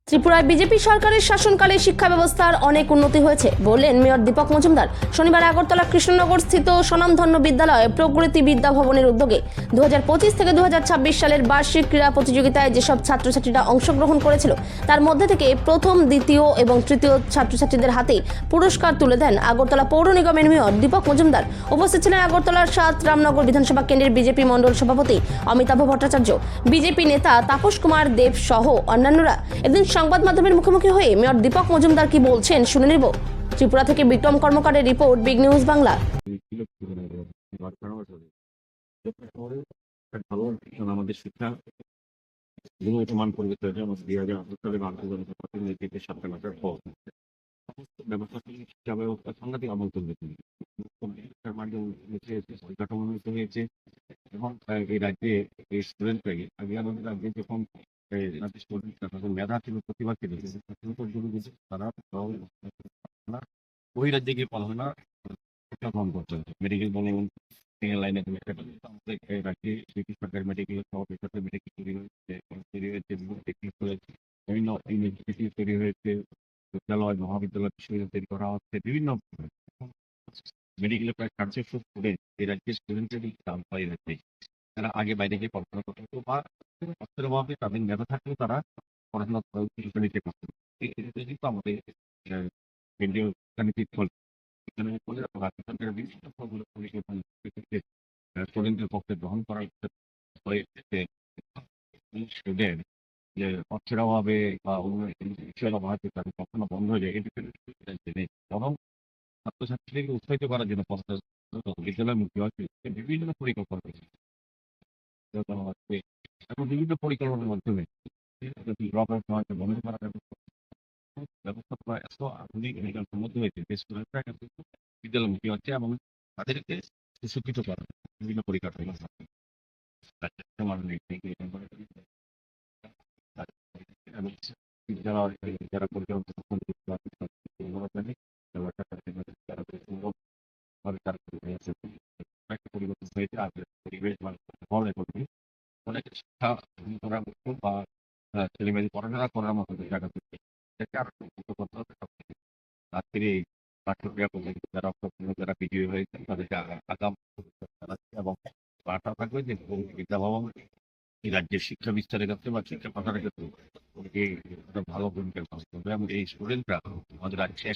ত্রিপুরায় বিজেপি সরকারের শাসনকালে শিক্ষা ব্যবস্থার অনেক উন্নতি হয়েছে বললেন মেয়র দীপক মজুমদার। শনিবার আগরতলা কৃষ্ণনগর স্থিত স্বনামধন্য বিদ্যালয়ে প্রকৃতি বিদ্যা ভবনের উদ্যোগে 2025 থেকে 2026 সালের বার্ষিক ক্রীড়া প্রতিযোগিতায় যেসব ছাত্রছাত্রীরা অংশগ্রহণ করেছিল তার মধ্যে থেকে প্রথম, দ্বিতীয় এবং তৃতীয় ছাত্রছাত্রীদের হাতে পুরস্কার তুলে দেন আগরতলা পৌর নিগমের মেয়র দীপক মজুমদার। উপস্থিত ছিলেন আগরতলার 7 রামনগর বিধানসভা কেন্দ্রের বিজেপি মণ্ডল সভাপতি অমিতাভ ভট্টাচার্য, বিজেপি নেতা তাপস কুমার দেব সহ অন্যান্যরা। এদিন সংবাদ মাধ্যমের মুখোমুখি হয়ে মেয়র দীপক মজুমদার কি বলছেন শুনে নেব। ত্রিপুরা থেকে বিক্রম কর্মকারের রিপোর্ট, বিগ নিউজ বাংলা। আমাদের শিক্ষা গুণগত মান পরিবর্তন হয়েছে। আমাদের 2018 সালে বাংলাদেশের নেতৃত্বে সাতটা মাসের পর ব্যবস্থা শিক্ষা ব্যবস্থা সাংঘাতিক অবনতি হয়েছে। শিক্ষার মাধ্যমে পরিকাঠামো উন্নত হয়েছে এবং এই রাজ্যে এই স্টুডেন্টরাই আগে আমাদের রাজ্যে যখন রাজ্যের স্টুডেন্টরা তখন মেধা ছিল, প্রতিভা ছিল, তারা ওই রাজ্যে গিয়ে পড়াশোনা শিক্ষা গ্রহণ করতে হচ্ছে। মেডিকেল বলুন, লাইনে রাজ্যে ব্রিটিশ সরকার মেডিকেল সহ বেসরকারি মেডিকেল তৈরি হয়েছে, টেকনিক কলেজ, বিভিন্ন ইউনিভার্সিটি তৈরি হয়েছে, বিদ্যালয়, মহাবিদ্যালয়, বিশ্ববিদ্যালয় তৈরি করা হচ্ছে। বিভিন্ন মেডিকেলের প্রায় 400 স্টুডেন্ট এই রাজ্যের স্টুডেন্টেরই দাম পাই রাখছে। তারা আগে বাইরে গিয়ে পড়াশোনা করতে হতো বা অর্থের অভাবে তাদের মেধা থাকলেও তারা পড়াশোনা নিতে পারত। কিন্তু আমাদের কেন্দ্রীয় শিক্ষানীতির ফল রাজ্য সরকারের বিভিন্ন ফলগুলো স্টুডেন্টের পক্ষে গ্রহণ করার হয়েছে স্টুডেন্ট যে অর্থের অভাবে বা অন্য বিষয়ের অভাবে তাদের কখনো বন্ধ হয়ে যায় নেই, বরং ছাত্রছাত্রীদেরকে উৎসাহিত করার জন্য বিদ্যালয়মুখী হচ্ছে বিভিন্ন পরিকল্পনা রয়েছে এবং বিভিন্ন পরিকল্পনার মাধ্যমে বন্ধ করার ব্যবস্থাপনা এত আধুনিক মধ্যে হয়েছে যে স্টুডেন্টরা কিন্তু বিদ্যালয়মুখী হচ্ছে এবং তাদেরকে সুশিক্ষিত করা বিভিন্ন পরিকল্পনা এবং যারা যারা পরিবর্তন হয়েছে আর পরিবেশ অনেক শিক্ষা করার মতো বা ছেলেমেয়েদের পড়াশোনা করার মতো জায়গা থেকে আরো উন্নত করতে হবে। আজকের এই পাঠ্যক্রিয়া যারা যারা বিজয়ী হয়েছে তাদেরকে আগাম চালাচ্ছে এবং বার্তা থাকবে যে বিদ্যা ভবন এই রাজ্যের শিক্ষা বিস্তারের ক্ষেত্রে বা শিক্ষা প্রসারের ক্ষেত্রে ভালো ভূমিকা পালন করবে এবং এই স্টুডেন্টরা আমাদের রাজ্যে